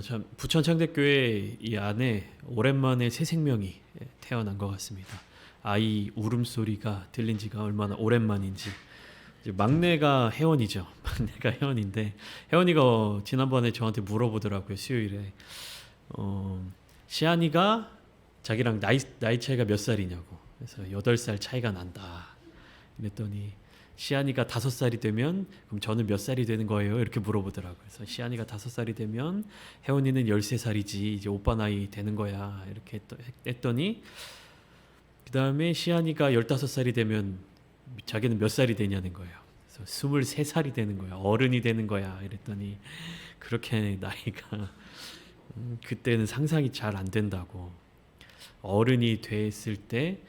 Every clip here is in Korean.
참 부천 창대교회 이 안에 오랜만에 새 생명이 태어난 것 같습니다. 아이 울음소리가 들린 지가 얼마나 오랜만인지. 이제 막내가 혜원이죠. 막내가 혜원인데 혜원이가 지난번에 저한테 물어보더라고요. 수요일에 시안이가 자기랑 나이 차이가 몇 살이냐고. 그래서 8살 차이가 난다. 그랬더니 시안이가 5살이 되면 그럼 저는 몇 살이 되는 거예요? 이렇게 물어보더라고요. 그래서 시안이가 5살이 되면 혜원이는 13살이지 이제 오빠 나이 되는 거야. 이렇게 했더니 그 다음에 시안이가 15살이 되면 자기는 몇 살이 되냐는 거예요. 그래서 23살이 되는 거야. 어른이 되는 거야. 이랬더니 그렇게 나이가 그때는 상상이 잘 안 된다고. 어른이 됐을 때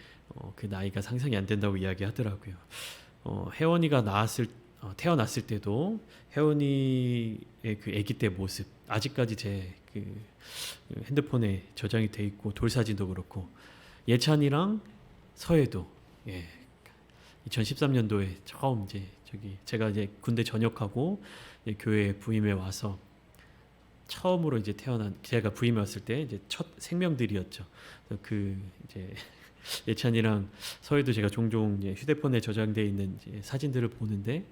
그 나이가 상상이 안 된다고 이야기하더라고요. 혜원이가 태어났을 때도 혜원이의 그 아기 때 모습 아직까지 제 그 핸드폰에 저장이 돼 있고 돌사진도 그렇고 예찬이랑 서해도 2013년도에 처음 이제 제가 이제 군대 전역하고 이제 교회 부임해 와서 처음으로 이제 제가 부임해 왔을 때 이제 첫 생명들이었죠. 그 이제 예찬이랑 서해도 제가 종종 이제 휴대폰에 저장되어 있는 이제 사진들을 보는데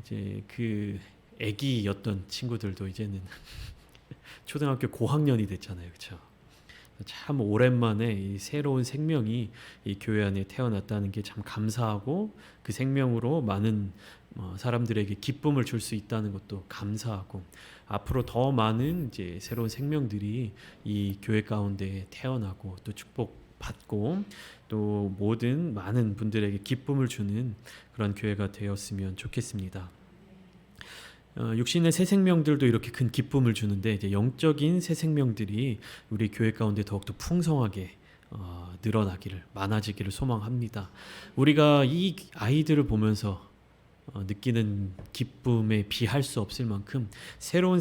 이제 그 아기였던 친구들도 이제는 초등학교 고학년이 됐잖아요, 그렇죠? 참 오랜만에 이 새로운 생명이 이 교회 안에 태어났다는 게 참 감사하고 그 생명으로 많은 사람들에게 기쁨을 줄 수 있다는 것도 감사하고 앞으로 더 많은 이제 새로운 생명들이 이 교회 가운데 태어나고 또 축복받고 또 모든 많은 분들에게 기쁨을 주는 그런 교회가 되었으면 좋겠습니다. 육신의 새 생명들도 이렇게 큰 기쁨을 주는데 이제 영적인 새 생명들이 우리 교회 가운데 더욱더 풍성하게 늘어나기를 많아지기를 소망합니다. 우리가 이 아이들을 보면서 느끼는 기쁨에 비할 수 없을 만큼 새로운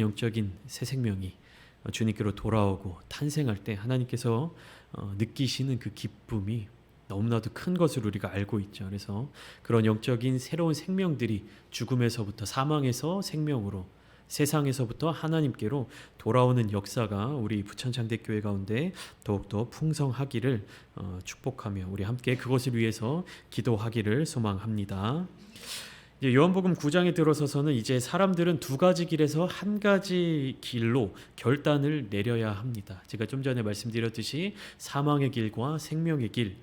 영적인 새 생명이 주님께로 돌아오고 탄생할 때 하나님께서 느끼시는 그 기쁨이 너무나도 큰 것을 우리가 알고 있죠. 그래서 그런 영적인 새로운 생명들이 죽음에서부터 사망에서 생명으로 세상에서부터 하나님께로 돌아오는 역사가 우리 부천장대교회 가운데 더욱더 풍성하기를 축복하며 우리 함께 그것을 위해서 기도하기를 소망합니다. 요한복음 9장에 들어서서는 이제 사람들은 두 가지 길에서 한 가지 길로 결단을 내려야 합니다. 제가 좀 전에 말씀드렸듯이 사망의 길과 생명의 길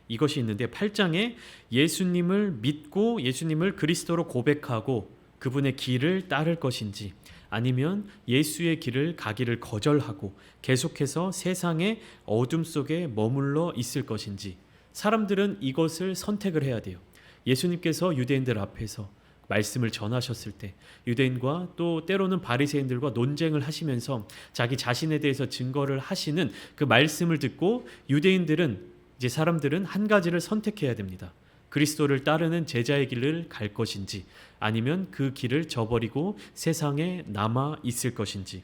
이것이 있는데 8장에 예수님을 믿고 예수님을 그리스도로 고백하고 그분의 길을 따를 것인지 아니면 예수의 길을 가기를 거절하고 계속해서 세상의 어둠 속에 머물러 있을 것인지 사람들은 이것을 선택을 해야 돼요. 예수님께서 유대인들 앞에서 말씀을 전하셨을 때 유대인과 또 때로는 바리새인들과 논쟁을 하시면서 자기 자신에 대해서 증거를 하시는 그 말씀을 듣고 이제 사람들은 한 가지를 선택해야 됩니다. 그리스도를 따르는 제자의 길을 갈 것인지 아니면 그 길을 저버리고 세상에 남아 있을 것인지.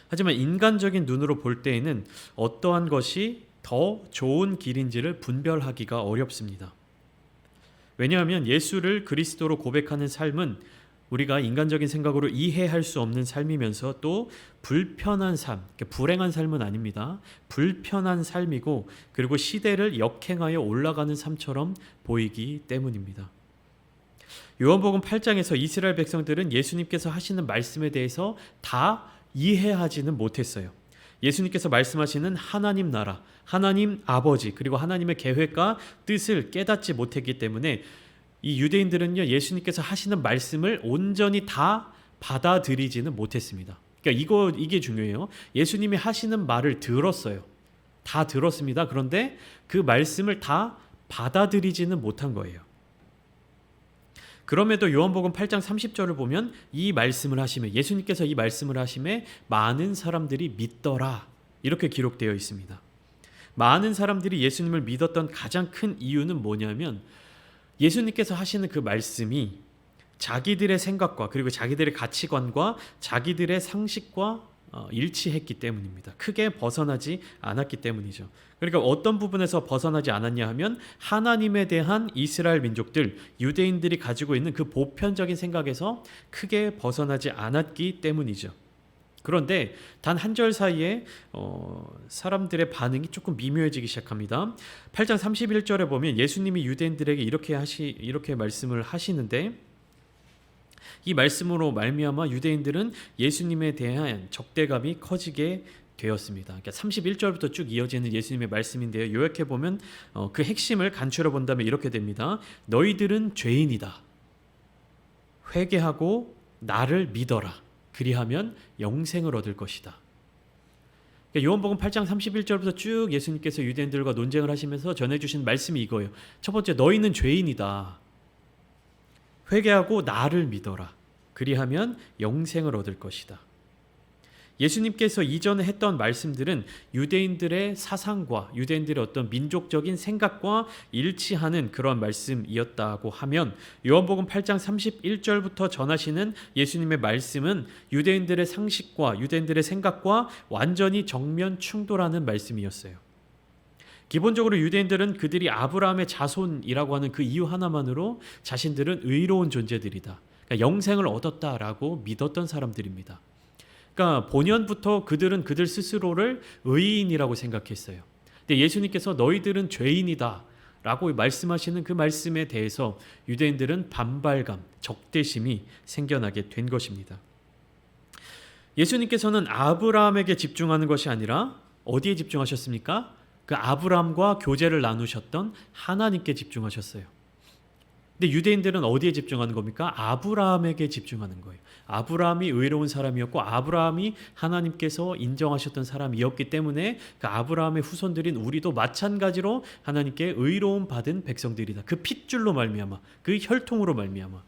하지만 인간적인 눈으로 볼 때에는 어떠한 것이 더 좋은 길인지를 분별하기가 어렵습니다. 왜냐하면 예수를 그리스도로 고백하는 삶은 우리가 인간적인 생각으로 이해할 수 없는 삶이면서 또 불편한 삶, 불행한 삶은 아닙니다. 불편한 삶이고 그리고 시대를 역행하여 올라가는 삶처럼 보이기 때문입니다. 요한복음 8장에서 이스라엘 백성들은 예수님께서 하시는 말씀에 대해서 다 이해하지는 못했어요. 예수님께서 말씀하시는 하나님 나라, 하나님 아버지 그리고 하나님의 계획과 뜻을 깨닫지 못했기 때문에 이 유대인들은요 예수님께서 하시는 말씀을 온전히 다 받아들이지는 못했습니다. 그러니까 이게 중요해요. 예수님이 하시는 말을 들었어요. 다 들었습니다. 그런데 그 말씀을 다 받아들이지는 못한 거예요. 그럼에도 요한복음 8장 30절을 보면 이 말씀을 하심에 예수님께서 이 말씀을 하심에 많은 사람들이 믿더라 이렇게 기록되어 있습니다. 많은 사람들이 예수님을 믿었던 가장 큰 이유는 뭐냐면 예수님께서 하시는 그 말씀이 자기들의 생각과 그리고 자기들의 가치관과 자기들의 상식과 일치했기 때문입니다. 크게 벗어나지 않았기 때문이죠. 그러니까 어떤 부분에서 벗어나지 않았냐 하면 하나님에 대한 이스라엘 민족들, 유대인들이 가지고 있는 그 보편적인 생각에서 크게 벗어나지 않았기 때문이죠. 그런데 단 한 절 사이에 사람들의 반응이 조금 미묘해지기 시작합니다. 8장 31절에 보면 예수님이 유대인들에게 이렇게 말씀을 하시는데, 이 말씀으로 말미암아 유대인들은 예수님에 대한 적대감이 커지게 되었습니다. 그러니까 31절부터 쭉 이어지는 예수님의 말씀인데요. 요약해 보면 그 핵심을 간추려 본다면 이렇게 됩니다. 너희들은 죄인이다. 회개하고 나를 믿어라. 그리하면 영생을 얻을 것이다. 그러니까 요한복음 8장 31절부터 쭉 예수님께서 유대인들과 논쟁을 하시면서 전해주신 말씀이 이거예요. 첫 번째, 너희는 죄인이다. 회개하고 나를 믿어라. 그리하면 영생을 얻을 것이다. 예수님께서 이전에 했던 말씀들은 유대인들의 사상과 유대인들의 어떤 민족적인 생각과 일치하는 그런 말씀이었다고 하면, 요한복음 8장 31절부터 전하시는 예수님의 말씀은 유대인들의 상식과 유대인들의 생각과 완전히 정면 충돌하는 말씀이었어요. 기본적으로 유대인들은 그들이 아브라함의 자손이라고 하는 그 이유 하나만으로 자신들은 의로운 존재들이다. 그러니까 영생을 얻었다라고 믿었던 사람들입니다. 그러니까 본연부터 그들은 그들 스스로를 의인이라고 생각했어요. 근데 예수님께서 너희들은 죄인이다 라고 말씀하시는 그 말씀에 대해서 유대인들은 반발감, 적대심이 생겨나게 된 것입니다. 예수님께서는 아브라함에게 집중하는 것이 아니라 어디에 집중하셨습니까? 그 아브라함과 교제를 나누셨던 하나님께 집중하셨어요. 근데 유대인들은 어디에 집중하는 겁니까? 아브라함에게 집중하는 거예요. 아브라함이 의로운 사람이었고 아브라함이 하나님께서 인정하셨던 사람이었기 때문에 그 아브라함의 후손들인 우리도 마찬가지로 하나님께 의로움 받은 백성들이다. 그 핏줄로 말미암아, 그 혈통으로 말미암아.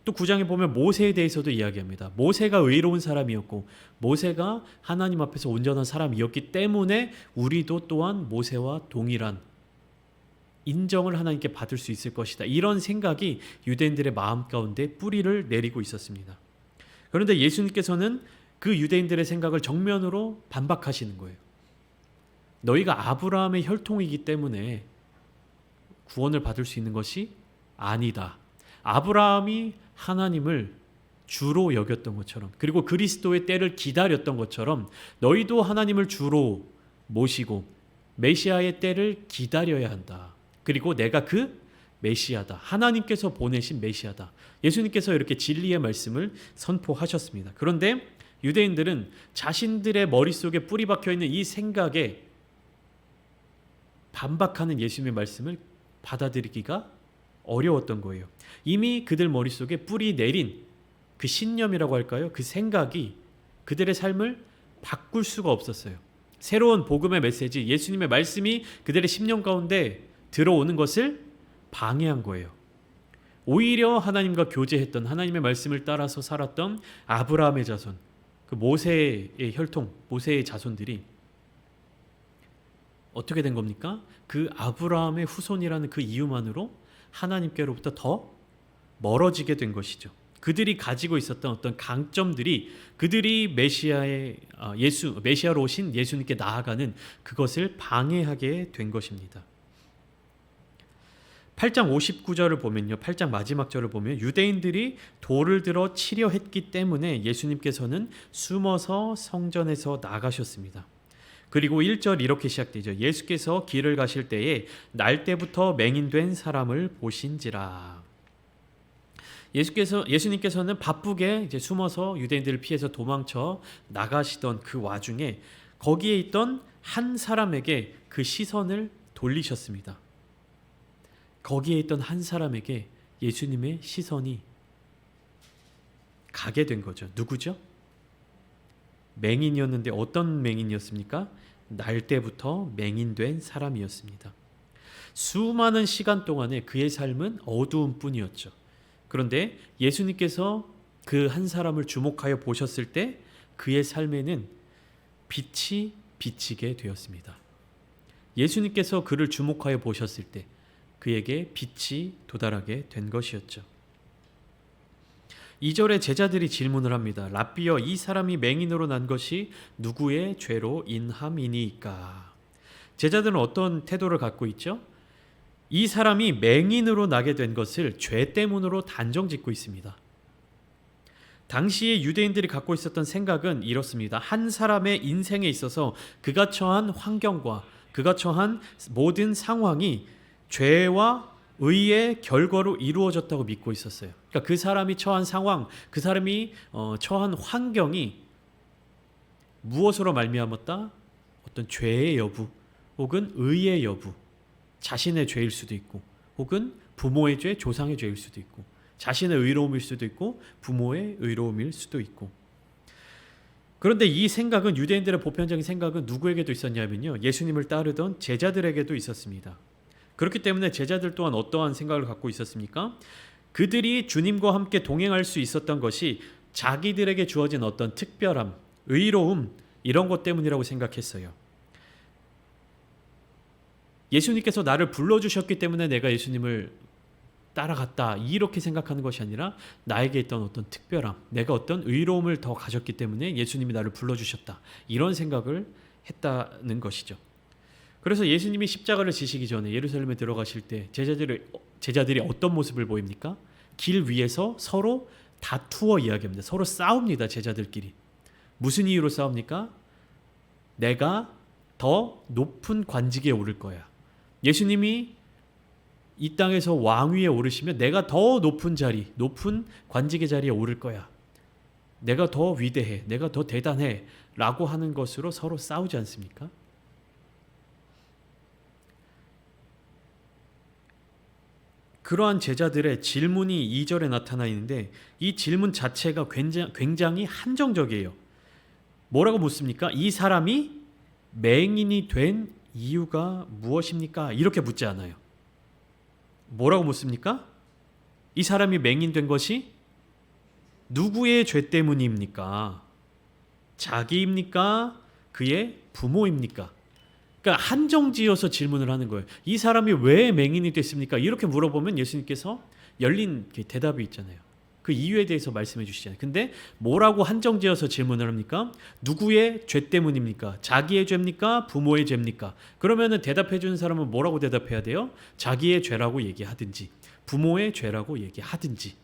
또 9장에 보면 모세에 대해서도 이야기합니다. 모세가 의로운 사람이었고 모세가 하나님 앞에서 온전한 사람이었기 때문에 우리도 또한 모세와 동일한 인정을 하나님께 받을 수 있을 것이다. 이런 생각이 유대인들의 마음 가운데 뿌리를 내리고 있었습니다. 그런데 예수님께서는 그 유대인들의 생각을 정면으로 반박하시는 거예요. 너희가 아브라함의 혈통이기 때문에 구원을 받을 수 있는 것이 아니다. 아브라함이 하나님을 주로 여겼던 것처럼, 그리고 그리스도의 때를 기다렸던 것처럼 너희도 하나님을 주로 모시고 메시아의 때를 기다려야 한다. 그리고 내가 그 메시아다. 하나님께서 보내신 메시아다. 예수님께서 이렇게 진리의 말씀을 선포하셨습니다. 그런데 유대인들은 자신들의 머릿속에 뿌리 박혀있는 이 생각에 반박하는 예수님의 말씀을 받아들이기가 어려웠던 거예요. 이미 그들 머릿속에 뿌리 내린 그 신념이라고 할까요? 그 생각이 그들의 삶을 바꿀 수가 없었어요. 새로운 복음의 메시지, 예수님의 말씀이 그들의 심령 가운데 들어오는 것을 방해한 거예요. 오히려 하나님과 교제했던, 하나님의 말씀을 따라서 살았던 아브라함의 자손, 그 모세의 혈통, 모세의 자손들이 어떻게 된 겁니까? 그 아브라함의 후손이라는 그 이유만으로 하나님께로부터 더 멀어지게 된 것이죠. 그들이 가지고 있었던 어떤 강점들이 그들이 메시아로 오신 예수님께 나아가는 그것을 방해하게 된 것입니다. 8장 59절을 보면요. 8장 마지막 절을 보면 유대인들이 돌을 들어 치려 했기 때문에 예수님께서는 숨어서 성전에서 나가셨습니다. 그리고 1절 이렇게 시작되죠. 예수께서 길을 가실 때에 날 때부터 맹인된 사람을 보신지라. 예수님께서는 바쁘게 이제 숨어서 유대인들을 피해서 도망쳐 나가시던 그 와중에 거기에 있던 한 사람에게 그 시선을 돌리셨습니다. 거기에 있던 한 사람에게 예수님의 시선이 가게 된 거죠. 누구죠? 맹인이었는데 어떤 맹인이었습니까? 날 때부터 맹인된 사람이었습니다. 수많은 시간 동안에 그의 삶은 어두운 뿐이었죠. 그런데 예수님께서 그 한 사람을 주목하여 보셨을 때 그의 삶에는 빛이 비치게 되었습니다. 예수님께서 그를 주목하여 보셨을 때 그에게 빛이 도달하게 된 것이었죠. 2절에 제자들이 질문을 합니다. 랍비여, 이 사람이 맹인으로 난 것이 누구의 죄로 인함이니까? 제자들은 어떤 태도를 갖고 있죠? 이 사람이 맹인으로 나게 된 것을 죄 때문으로 단정짓고 있습니다. 당시에 유대인들이 갖고 있었던 생각은 이렇습니다. 한 사람의 인생에 있어서 그가 처한 환경과 그가 처한 모든 상황이 죄와 의의 결과로 이루어졌다고 믿고 있었어요. 그러니까 그 사람이 처한 상황, 그 사람이 처한 환경이 무엇으로 말미암았다? 어떤 죄의 여부 혹은 의의 여부, 자신의 죄일 수도 있고 혹은 부모의 죄, 조상의 죄일 수도 있고 자신의 의로움일 수도 있고 부모의 의로움일 수도 있고. 그런데 이 생각은, 유대인들의 보편적인 생각은 누구에게도 있었냐면요, 예수님을 따르던 제자들에게도 있었습니다. 그렇기 때문에 제자들 또한 어떠한 생각을 갖고 있었습니까? 그들이 주님과 함께 동행할 수 있었던 것이 자기들에게 주어진 어떤 특별함, 의로움, 이런 것 때문이라고 생각했어요. 예수님께서 나를 불러주셨기 때문에 내가 예수님을 따라갔다, 이렇게 생각하는 것이 아니라 나에게 있던 어떤 특별함, 내가 어떤 의로움을 더 가졌기 때문에 예수님이 나를 불러주셨다, 이런 생각을 했다는 것이죠. 그래서 예수님이 십자가를 지시기 전에 예루살렘에 들어가실 때 제자들이 어떤 모습을 보입니까? 길 위에서 서로 다투어 이야기합니다. 서로 싸웁니다. 제자들끼리. 무슨 이유로 싸웁니까? 내가 더 높은 관직에 오를 거야. 예수님이 이 땅에서 왕위에 오르시면 내가 더 높은 자리, 높은 관직의 자리에 오를 거야. 내가 더 위대해, 내가 더 대단해 라고 하는 것으로 서로 싸우지 않습니까? 그러한 제자들의 질문이 2절에 나타나 있는데, 이 질문 자체가 굉장히 한정적이에요. 뭐라고 묻습니까? 이 사람이 맹인이 된 이유가 무엇입니까? 이렇게 묻지 않아요. 뭐라고 묻습니까? 이 사람이 맹인된 것이 누구의 죄 때문입니까? 자기입니까? 그의 부모입니까? 그러니까 한정지어서 질문을 하는 거예요. 이 사람이 왜 맹인이 됐습니까? 이렇게 물어보면 예수님께서 열린 대답이 있잖아요. 그 이유에 대해서 말씀해 주시잖아요. 근데 뭐라고 한정지어서 질문을 합니까? 누구의 죄 때문입니까? 자기의 죄입니까? 부모의 죄입니까? 그러면은 대답해 주는 사람은 뭐라고 대답해야 돼요? 자기의 죄라고 얘기하든지 부모의 죄라고 얘기하든지.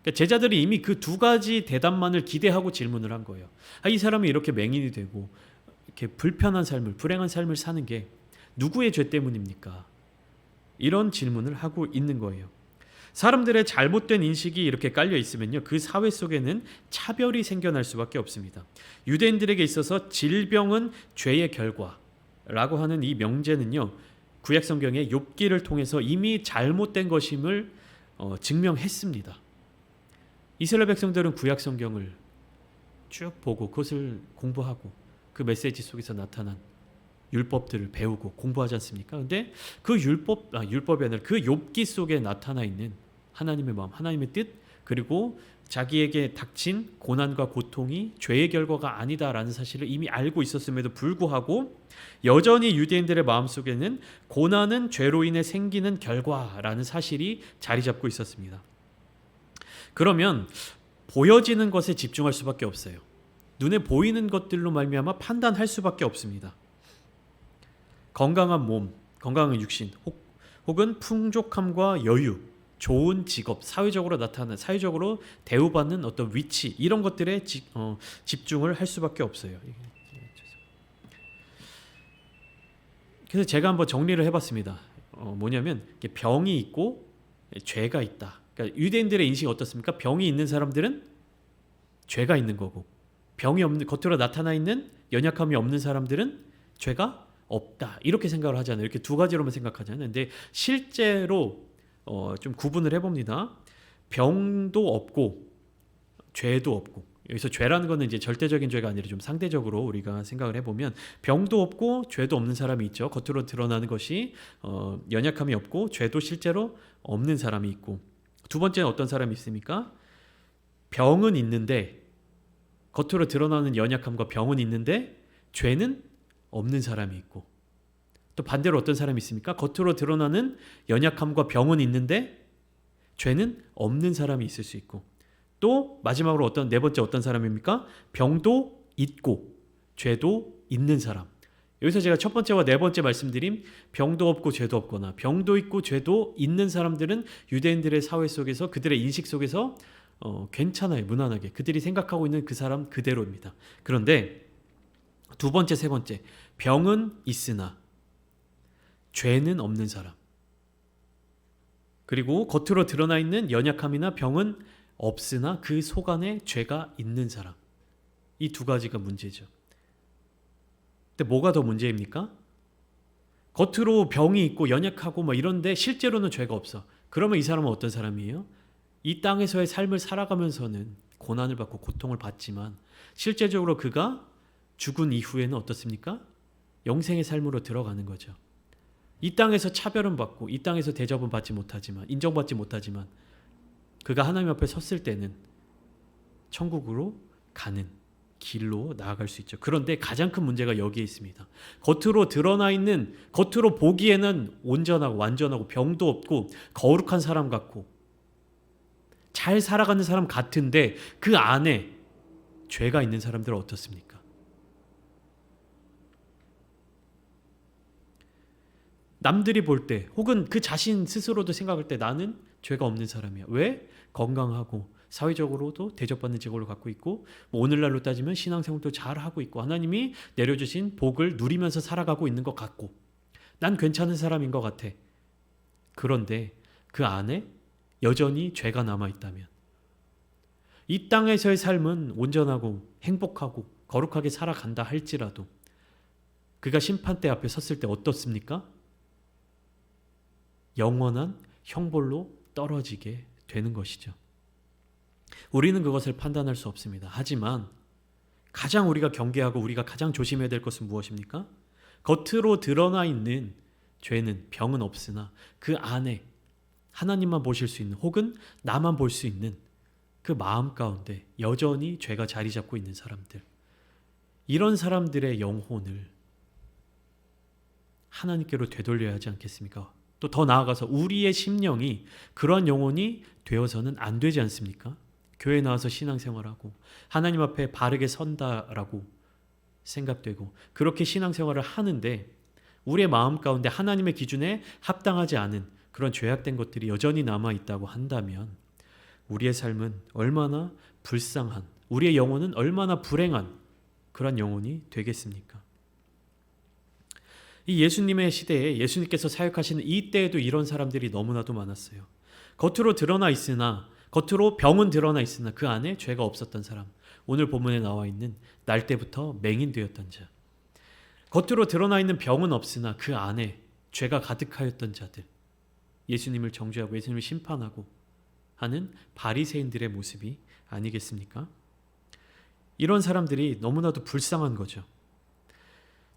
그러니까 제자들이 이미 그 두 가지 대답만을 기대하고 질문을 한 거예요. 이 사람이 이렇게 맹인이 되고 이렇게 불편한 삶을, 불행한 삶을 사는 게 누구의 죄 때문입니까? 이런 질문을 하고 있는 거예요. 사람들의 잘못된 인식이 이렇게 깔려 있으면요, 그 사회 속에는 차별이 생겨날 수밖에 없습니다. 유대인들에게 있어서 질병은 죄의 결과라고 하는 이 명제는요, 구약 성경의 욥기를 통해서 이미 잘못된 것임을 증명했습니다. 이스라엘 백성들은 구약 성경을 쭉 보고 그것을 공부하고 그 메시지 속에서 나타난 율법들을 배우고 공부하지 않습니까? 근데 그 율법이 아니라 그 욥기 속에 나타나 있는 하나님의 마음, 하나님의 뜻, 그리고 자기에게 닥친 고난과 고통이 죄의 결과가 아니다라는 사실을 이미 알고 있었음에도 불구하고 여전히 유대인들의 마음속에는 고난은 죄로 인해 생기는 결과라는 사실이 자리 잡고 있었습니다. 그러면 보여지는 것에 집중할 수밖에 없어요. 눈에 보이는 것들로 말미암아 판단할 수밖에 없습니다. 건강한 몸, 건강한 육신, 혹은 풍족함과 여유, 좋은 직업, 사회적으로 대우받는 어떤 위치, 이런 것들에 집중을 할 수밖에 없어요. 그래서 제가 한번 정리를 해봤습니다. 뭐냐면 병이 있고 죄가 있다. 그러니까 유대인들의 인식이 어떻습니까? 병이 있는 사람들은 죄가 있는 거고, 병이 없는, 겉으로 나타나 있는 연약함이 없는 사람들은 죄가 없다, 이렇게 생각을 하잖아요. 이렇게 두 가지로만 생각하잖아요. 근데 실제로 좀 구분을 해봅니다. 병도 없고 죄도 없고, 여기서 죄라는 거는 이제 절대적인 죄가 아니라 좀 상대적으로 우리가 생각을 해보면 병도 없고 죄도 없는 사람이 있죠. 겉으로 드러나는 것이 연약함이 없고 죄도 실제로 없는 사람이 있고, 두 번째는 어떤 사람이 있습니까? 병은 있는데, 겉으로 드러나는 연약함과 병은 있는데 죄는 없는 사람이 있고, 또 반대로 어떤 사람이 있습니까? 겉으로 드러나는 연약함과 병은 있는데 죄는 없는 사람이 있을 수 있고, 또 마지막으로 네 번째 어떤 사람입니까? 병도 있고 죄도 있는 사람. 여기서 제가 첫 번째와 네 번째 말씀드린 병도 없고 죄도 없거나 병도 있고 죄도 있는 사람들은 유대인들의 사회 속에서 그들의 인식 속에서 괜찮아요. 무난하게. 그들이 생각하고 있는 그 사람 그대로입니다. 그런데 두 번째, 세 번째, 병은 있으나 죄는 없는 사람. 그리고 겉으로 드러나 있는 연약함이나 병은 없으나 그 속 안에 죄가 있는 사람. 이 두 가지가 문제죠. 근데 뭐가 더 문제입니까? 겉으로 병이 있고 연약하고 이런데 실제로는 죄가 없어. 그러면 이 사람은 어떤 사람이에요? 이 땅에서의 삶을 살아가면서는 고난을 받고 고통을 받지만 실제적으로 그가 죽은 이후에는 어떻습니까? 영생의 삶으로 들어가는 거죠. 이 땅에서 차별은 받고 이 땅에서 대접은 받지 못하지만 인정받지 못하지만 그가 하나님 앞에 섰을 때는 천국으로 가는 길로 나아갈 수 있죠. 그런데 가장 큰 문제가 여기에 있습니다. 겉으로 드러나 있는, 겉으로 보기에는 온전하고 완전하고 병도 없고 거룩한 사람 같고 잘 살아가는 사람 같은데 그 안에 죄가 있는 사람들은 어떻습니까? 남들이 볼 때 혹은 그 자신 스스로도 생각할 때 나는 죄가 없는 사람이야. 왜? 건강하고 사회적으로도 대접받는 직업을 갖고 있고 오늘날로 따지면 신앙생활도 잘하고 있고 하나님이 내려주신 복을 누리면서 살아가고 있는 것 같고 난 괜찮은 사람인 것 같아. 그런데 그 안에 여전히 죄가 남아있다면 이 땅에서의 삶은 온전하고 행복하고 거룩하게 살아간다 할지라도 그가 심판대 앞에 섰을 때 어떻습니까? 영원한 형벌로 떨어지게 되는 것이죠. 우리는 그것을 판단할 수 없습니다. 하지만 가장 우리가 경계하고 우리가 가장 조심해야 될 것은 무엇입니까? 겉으로 드러나 있는 죄는 병은 없으나 그 안에 하나님만 보실 수 있는 혹은 나만 볼 수 있는 그 마음 가운데 여전히 죄가 자리 잡고 있는 사람들, 이런 사람들의 영혼을 하나님께로 되돌려야 하지 않겠습니까? 또 더 나아가서 우리의 심령이 그런 영혼이 되어서는 안 되지 않습니까? 교회 나와서 신앙생활하고 하나님 앞에 바르게 선다라고 생각되고 그렇게 신앙생활을 하는데 우리의 마음 가운데 하나님의 기준에 합당하지 않은 그런 죄악된 것들이 여전히 남아있다고 한다면 우리의 삶은 얼마나 불쌍한, 우리의 영혼은 얼마나 불행한 그런 영혼이 되겠습니까? 이 예수님의 시대에 예수님께서 사역하시는 이 때에도 이런 사람들이 너무나도 많았어요. 겉으로 드러나 있으나, 겉으로 병은 드러나 있으나 그 안에 죄가 없었던 사람. 오늘 본문에 나와 있는 날 때부터 맹인되었던 자. 겉으로 드러나 있는 병은 없으나 그 안에 죄가 가득하였던 자들. 예수님을 정죄하고 예수님을 심판하고 하는 바리새인들의 모습이 아니겠습니까? 이런 사람들이 너무나도 불쌍한 거죠.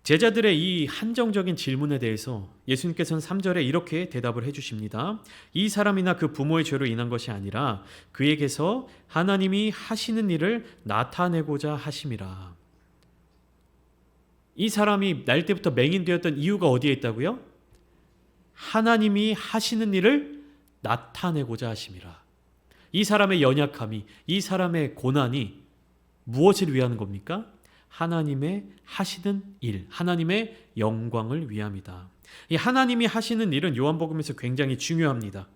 제자들의 이 한정적인 질문에 대해서 예수님께서는 3절에 이렇게 대답을 해주십니다. 이 사람이나 그 부모의 죄로 인한 것이 아니라 그에게서 하나님이 하시는 일을 나타내고자 하심이라. 이 사람이 날 때부터 맹인되었던 이유가 어디에 있다고요? 하나님이 하시는 일을 나타내고자 하심이라. 이 사람의 연약함이, 이 사람의 고난이 무엇을 위하는 겁니까? 하나님의 하시는 일, 하나님의 영광을 위함이다. 이 하나님이 하시는 일은 요한복음에서 굉장히 중요합니다.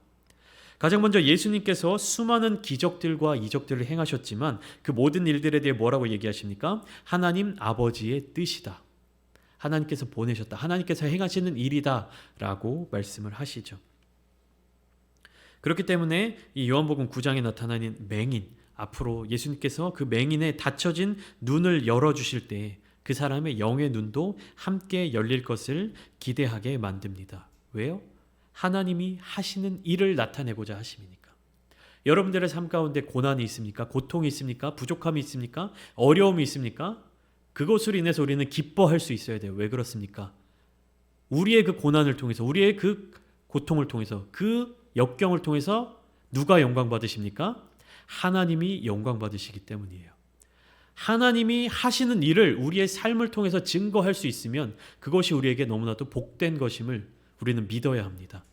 가장 먼저 예수님께서 수많은 기적들과 이적들을 행하셨지만 그 모든 일들에 대해 뭐라고 얘기하십니까? 하나님 아버지의 뜻이다. 하나님께서 보내셨다. 하나님께서 행하시는 일이다 라고 말씀을 하시죠. 그렇기 때문에 이 요한복음 9장에 나타나는 맹인, 앞으로 예수님께서 그 맹인의 닫혀진 눈을 열어주실 때 그 사람의 영의 눈도 함께 열릴 것을 기대하게 만듭니다. 왜요? 하나님이 하시는 일을 나타내고자 하심이니까. 여러분들의 삶 가운데 고난이 있습니까? 고통이 있습니까? 부족함이 있습니까? 어려움이 있습니까? 그것으로 인해서 우리는 기뻐할 수 있어야 돼요. 왜 그렇습니까? 우리의 그 고난을 통해서, 우리의 그 고통을 통해서, 그 역경을 통해서 누가 영광 받으십니까? 하나님이 영광 받으시기 때문이에요. 하나님이 하시는 일을 우리의 삶을 통해서 증거할 수 있으면 그것이 우리에게 너무나도 복된 것임을 우리는 믿어야 합니다.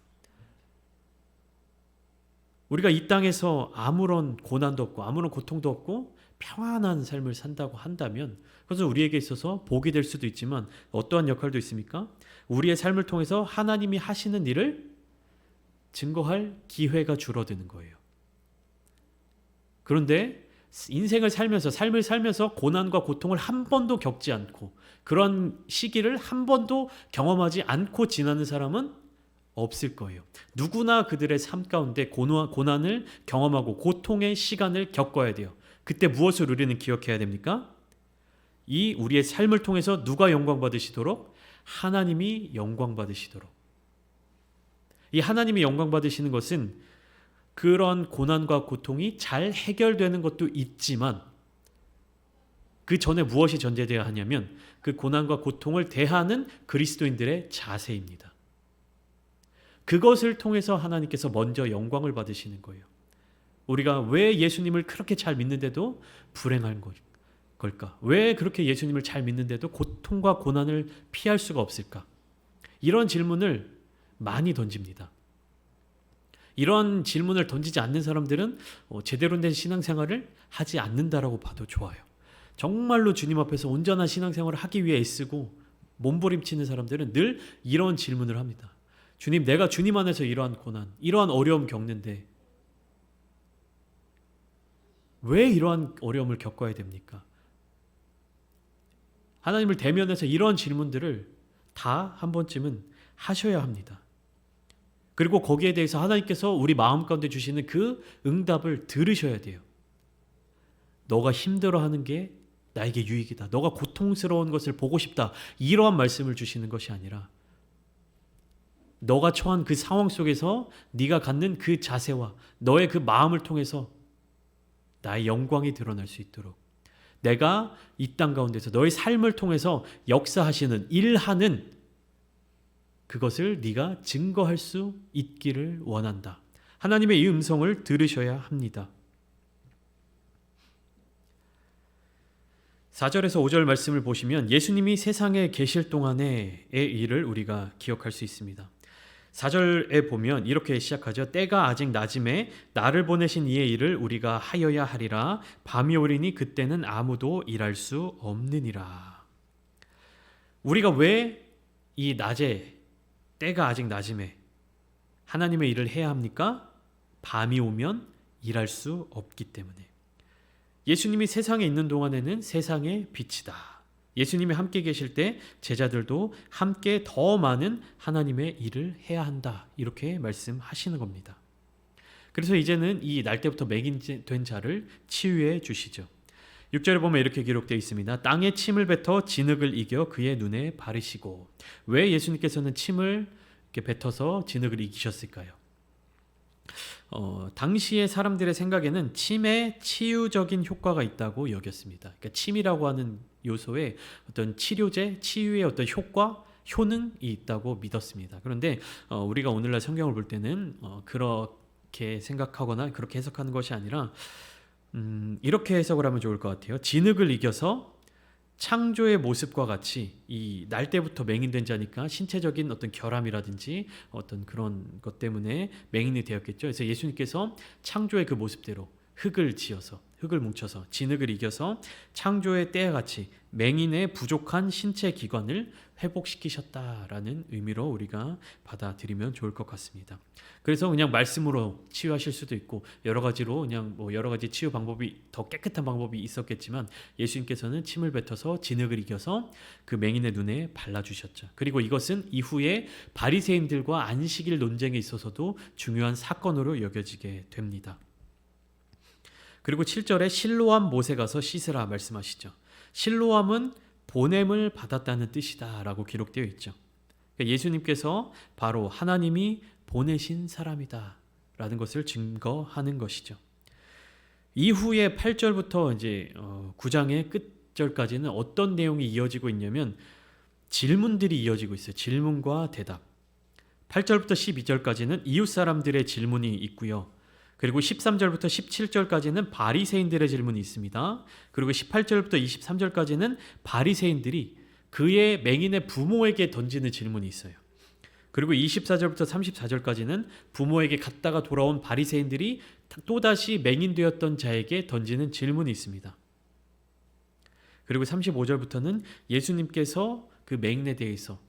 우리가 이 땅에서 아무런 고난도 없고 아무런 고통도 없고 평안한 삶을 산다고 한다면 그것은 우리에게 있어서 복이 될 수도 있지만 어떠한 역할도 있습니까? 우리의 삶을 통해서 하나님이 하시는 일을 증거할 기회가 줄어드는 거예요. 그런데 인생을 살면서 삶을 살면서 고난과 고통을 한 번도 겪지 않고 그런 시기를 한 번도 경험하지 않고 지나는 사람은 없을 거예요. 누구나 그들의 삶 가운데 고난을 경험하고 고통의 시간을 겪어야 돼요. 그때 무엇을 우리는 기억해야 됩니까? 이 우리의 삶을 통해서 누가 영광 받으시도록? 하나님이 영광 받으시도록. 이 하나님이 영광 받으시는 것은 그런 고난과 고통이 잘 해결되는 것도 있지만 그 전에 무엇이 전제되어야 하냐면 그 고난과 고통을 대하는 그리스도인들의 자세입니다. 그것을 통해서 하나님께서 먼저 영광을 받으시는 거예요. 우리가 왜 예수님을 그렇게 잘 믿는데도 불행한 걸까? 왜 그렇게 예수님을 잘 믿는데도 고통과 고난을 피할 수가 없을까? 이런 질문을 많이 던집니다. 이런 질문을 던지지 않는 사람들은 제대로 된 신앙생활을 하지 않는다라고 봐도 좋아요. 정말로 주님 앞에서 온전한 신앙생활을 하기 위해 애쓰고 몸부림치는 사람들은 늘 이런 질문을 합니다. 주님, 내가 주님 안에서 이러한 고난, 이러한 어려움 겪는데 왜 이러한 어려움을 겪어야 됩니까? 하나님을 대면해서 이런 질문들을 다 한 번쯤은 하셔야 합니다. 그리고 거기에 대해서 하나님께서 우리 마음 가운데 주시는 그 응답을 들으셔야 돼요. 너가 힘들어하는 게 나에게 유익이다. 너가 고통스러운 것을 보고 싶다. 이러한 말씀을 주시는 것이 아니라 너가 처한 그 상황 속에서 네가 갖는 그 자세와 너의 그 마음을 통해서 나의 영광이 드러날 수 있도록 내가 이 땅 가운데서 너의 삶을 통해서 역사하시는 일하는 그것을 네가 증거할 수 있기를 원한다. 하나님의 이 음성을 들으셔야 합니다. 4절에서 5절 말씀을 보시면 예수님이 세상에 계실 동안의 일을 우리가 기억할 수 있습니다. 4절에 보면 이렇게 시작하죠. 때가 아직 낮음에 나를 보내신 이의 일을 우리가 하여야 하리라. 밤이 오리니 그때는 아무도 일할 수 없느니라. 우리가 왜 이 낮에 때가 아직 낮음에 하나님의 일을 해야 합니까? 밤이 오면 일할 수 없기 때문에. 예수님이 세상에 있는 동안에는 세상의 빛이다. 예수님이 함께 계실 때 제자들도 함께 더 많은 하나님의 일을 해야 한다. 이렇게 말씀하시는 겁니다. 그래서 이제는 이 날 때부터 맹인된 자를 치유해 주시죠. 6절에 보면 이렇게 기록되어 있습니다. 땅에 침을 뱉어 진흙을 이겨 그의 눈에 바르시고. 왜 예수님께서는 침을 이렇게 뱉어서 진흙을 이기셨을까요? 당시의 사람들의 생각에는 침에 치유적인 효과가 있다고 여겼습니다. 그러니까 침이라고 하는 요소에 어떤 치료제, 치유의 어떤 효과, 효능이 있다고 믿었습니다. 그런데 우리가 오늘날 성경을 볼 때는 그렇게 생각하거나 그렇게 해석하는 것이 아니라 이렇게 해석을 하면 좋을 것 같아요. 진흙을 이겨서 창조의 모습과 같이 이 날 때부터 맹인된 자니까 신체적인 어떤 결함이라든지 어떤 그런 것 때문에 맹인이 되었겠죠. 그래서 예수님께서 창조의 그 모습대로 흙을 지어서 흙을 뭉쳐서 진흙을 이겨서 창조의 때와 같이 맹인의 부족한 신체 기관을 회복시키셨다라는 의미로 우리가 받아들이면 좋을 것 같습니다. 그래서 그냥 말씀으로 치유하실 수도 있고 여러 가지로 그냥 여러 가지 치유 방법이 더 깨끗한 방법이 있었겠지만 예수님께서는 침을 뱉어서 진흙을 이겨서 그 맹인의 눈에 발라주셨죠. 그리고 이것은 이후에 바리새인들과 안식일 논쟁에 있어서도 중요한 사건으로 여겨지게 됩니다. 그리고 7절에 실로암 못에 가서 씻으라 말씀하시죠. 실로암은 보냄을 받았다는 뜻이다 라고 기록되어 있죠. 그러니까 예수님께서 바로 하나님이 보내신 사람이다 라는 것을 증거하는 것이죠. 이후에 8절부터 이제 9장의 끝절까지는 어떤 내용이 이어지고 있냐면 질문들이 이어지고 있어요. 질문과 대답. 8절부터 12절까지는 이웃 사람들의 질문이 있고요. 그리고 13절부터 17절까지는 바리새인들의 질문이 있습니다. 그리고 18절부터 23절까지는 바리새인들이 그의 맹인의 부모에게 던지는 질문이 있어요. 그리고 24절부터 34절까지는 부모에게 갔다가 돌아온 바리새인들이 또다시 맹인되었던 자에게 던지는 질문이 있습니다. 그리고 35절부터는 예수님께서 그 맹인에 대해서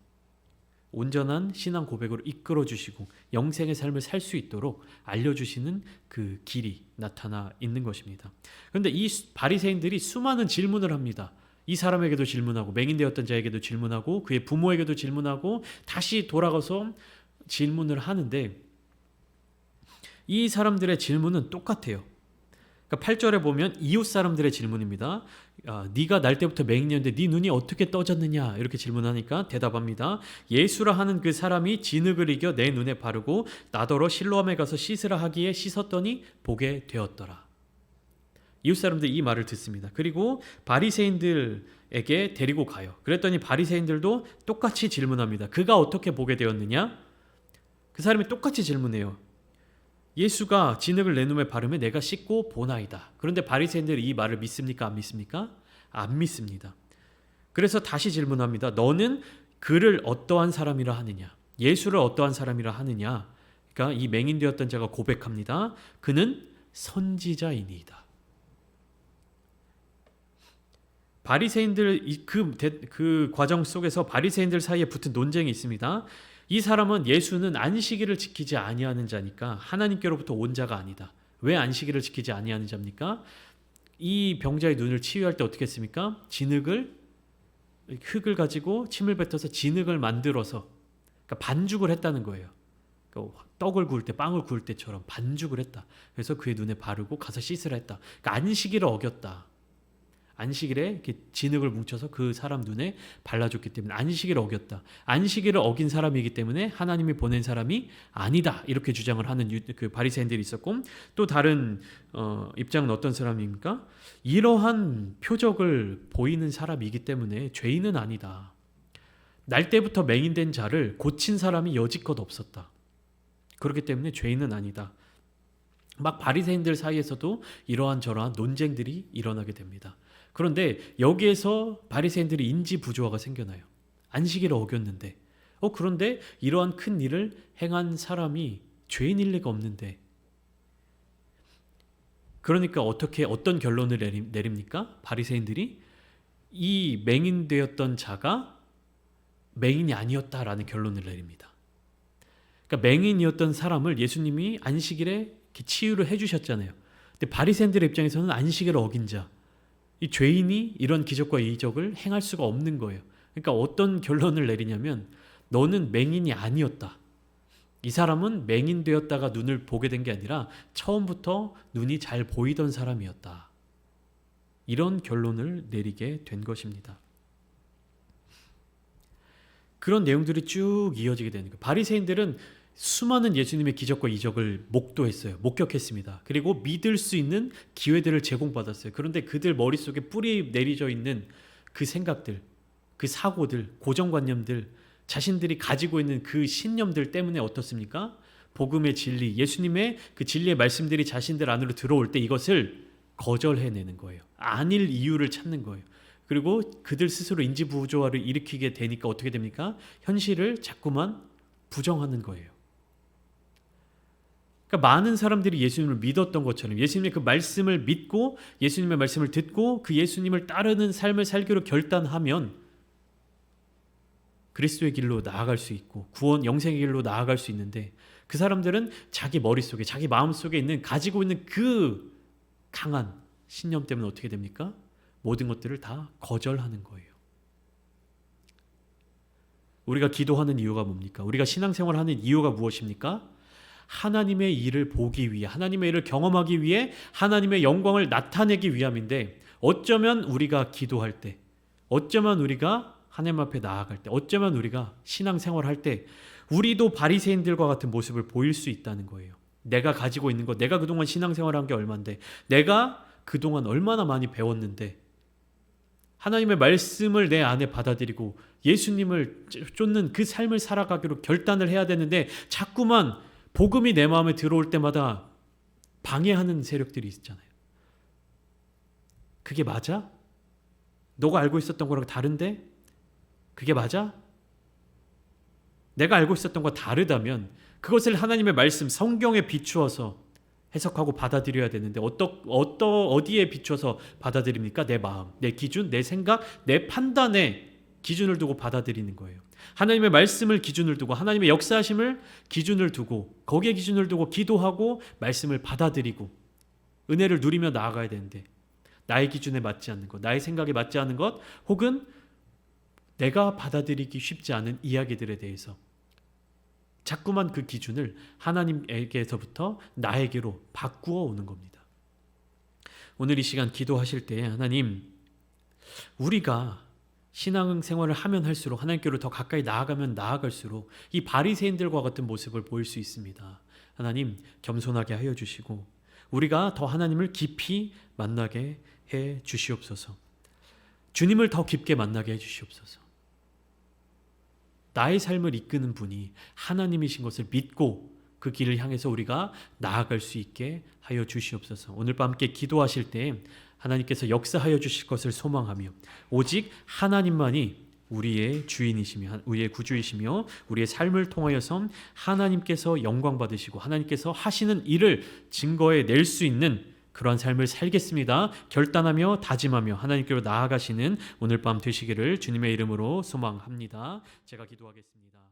온전한 신앙 고백으로 이끌어 주시고 영생의 삶을 살 수 있도록 알려주시는 그 길이 나타나 있는 것입니다. 그런데 이 바리새인들이 수많은 질문을 합니다. 이 사람에게도 질문하고 맹인되었던 자에게도 질문하고 그의 부모에게도 질문하고 다시 돌아가서 질문을 하는데 이 사람들의 질문은 똑같아요. 그러니까 8절에 보면 이웃 사람들의 질문입니다. 네가 날 때부터 맹인이었는데 네 눈이 어떻게 떠졌느냐 이렇게 질문하니까 대답합니다. 예수라 하는 그 사람이 진흙을 이겨 내 눈에 바르고 나더러 실로암에 가서 씻으라 하기에 씻었더니 보게 되었더라. 이웃 사람들이 이 말을 듣습니다. 그리고 바리새인들에게 데리고 가요. 그랬더니 바리새인들도 똑같이 질문합니다. 그가 어떻게 보게 되었느냐? 그 사람이 똑같이 질문해요. 예수가 진흙을 내 눈에 바르며 내가 씻고 보나이다. 그런데 바리새인들이 이 말을 믿습니까? 안 믿습니까? 안 믿습니다. 그래서 다시 질문합니다. 너는 그를 어떠한 사람이라 하느냐? 예수를 어떠한 사람이라 하느냐? 그러니까 이 맹인되었던 자가 고백합니다. 그는 선지자이니이다. 바리새인들 그 과정 속에서 바리새인들 사이에 붙은 논쟁이 있습니다. 이 사람은 예수는 안식일을 지키지 아니하는 자니까 하나님께로부터 온 자가 아니다. 왜 안식일을 지키지 아니하는 자입니까? 이 병자의 눈을 치유할 때 어떻게 했습니까? 흙을 가지고 침을 뱉어서 진흙을 만들어서 그러니까 반죽을 했다는 거예요. 그러니까 떡을 구울 때 빵을 구울 때처럼 반죽을 했다. 그래서 그의 눈에 바르고 가서 씻으라 했다. 그러니까 안식일을 어겼다. 안식일에 이렇게 진흙을 뭉쳐서 그 사람 눈에 발라줬기 때문에 안식일을 어겼다. 안식일을 어긴 사람이기 때문에 하나님이 보낸 사람이 아니다. 이렇게 주장을 하는 그 바리새인들이 있었고 또 다른 입장은 어떤 사람입니까? 이러한 표적을 보이는 사람이기 때문에 죄인은 아니다. 날 때부터 맹인된 자를 고친 사람이 여지껏 없었다. 그렇기 때문에 죄인은 아니다. 막 바리새인들 사이에서도 이러한 저러한 논쟁들이 일어나게 됩니다. 그런데 여기에서 바리새인들이 인지 부조화가 생겨나요. 안식일을 어겼는데 그런데 이러한 큰 일을 행한 사람이 죄인일 리가 없는데 그러니까 어떤 결론을 내립니까? 바리새인들이 이 맹인되었던 자가 맹인이 아니었다라는 결론을 내립니다. 그러니까 맹인이었던 사람을 예수님이 안식일에 치유를 해주셨잖아요. 근데 바리새인들의 입장에서는 안식일을 어긴 자, 이 죄인이 이런 기적과 이적을 행할 수가 없는 거예요. 그러니까 어떤 결론을 내리냐면 너는 맹인이 아니었다. 이 사람은 맹인 되었다가 눈을 보게 된 게 아니라 처음부터 눈이 잘 보이던 사람이었다. 이런 결론을 내리게 된 것입니다. 그런 내용들이 쭉 이어지게 되는 거예요. 바리새인들은 수많은 예수님의 기적과 이적을 목격했습니다. 그리고 믿을 수 있는 기회들을 제공받았어요. 그런데 그들 머릿속에 뿌리 내리져 있는 그 생각들, 그 사고들, 고정관념들, 자신들이 가지고 있는 그 신념들 때문에 어떻습니까? 복음의 진리, 예수님의 그 진리의 말씀들이 자신들 안으로 들어올 때 이것을 거절해내는 거예요. 아닐 이유를 찾는 거예요. 그리고 그들 스스로 인지부조화를 일으키게 되니까 어떻게 됩니까? 현실을 자꾸만 부정하는 거예요. 그러니까 많은 사람들이 예수님을 믿었던 것처럼 예수님의 그 말씀을 믿고 예수님의 말씀을 듣고 그 예수님을 따르는 삶을 살기로 결단하면 그리스도의 길로 나아갈 수 있고 구원 영생의 길로 나아갈 수 있는데 그 사람들은 자기 머릿속에 자기 마음속에 가지고 있는 그 강한 신념 때문에 어떻게 됩니까? 모든 것들을 다 거절하는 거예요. 우리가 기도하는 이유가 뭡니까? 우리가 신앙생활하는 이유가 무엇입니까? 하나님의 일을 보기 위해, 하나님의 일을 경험하기 위해 하나님의 영광을 나타내기 위함인데 어쩌면 우리가 기도할 때, 어쩌면 우리가 하나님 앞에 나아갈 때, 어쩌면 우리가 신앙생활할 때 우리도 바리새인들과 같은 모습을 보일 수 있다는 거예요. 내가 가지고 있는 것, 내가 그동안 신앙생활한 게 얼만데, 내가 그동안 얼마나 많이 배웠는데 하나님의 말씀을 내 안에 받아들이고 예수님을 쫓는 그 삶을 살아가기로 결단을 해야 되는데 자꾸만 복음이 내 마음에 들어올 때마다 방해하는 세력들이 있잖아요. 그게 맞아? 너가 알고 있었던 거랑 다른데? 그게 맞아? 내가 알고 있었던 것과 다르다면 그것을 하나님의 말씀 성경에 비추어서 해석하고 받아들여야 되는데 어디에 비춰서 받아들입니까? 내 마음, 내 기준, 내 생각, 내 판단에 기준을 두고 받아들이는 거예요. 하나님의 말씀을 기준을 두고 하나님의 역사하심을 기준을 두고 거기에 기준을 두고 기도하고 말씀을 받아들이고 은혜를 누리며 나아가야 되는데 나의 기준에 맞지 않는 것, 나의 생각에 맞지 않는 것 혹은 내가 받아들이기 쉽지 않은 이야기들에 대해서 자꾸만 그 기준을 하나님에게서부터 나에게로 바꾸어 오는 겁니다. 오늘 이 시간 기도하실 때 하나님, 우리가 신앙 생활을 하면 할수록 하나님께로 더 가까이 나아가면 나아갈수록 이 바리새인들과 같은 모습을 보일 수 있습니다. 하나님 겸손하게 하여 주시고 우리가 더 하나님을 깊이 만나게 해 주시옵소서. 주님을 더 깊게 만나게 해 주시옵소서. 나의 삶을 이끄는 분이 하나님이신 것을 믿고 그 길을 향해서 우리가 나아갈 수 있게 하여 주시옵소서. 오늘 밤 함께 기도하실 때 하나님께서 역사하여 주실 것을 소망하며 오직 하나님만이 우리의 주인이시며 우리의 구주이시며 우리의 삶을 통하여서 하나님께서 영광 받으시고 하나님께서 하시는 일을 증거해 낼 수 있는 그러한 삶을 살겠습니다. 결단하며 다짐하며 하나님께로 나아가시는 오늘 밤 되시기를 주님의 이름으로 소망합니다. 제가 기도하겠습니다.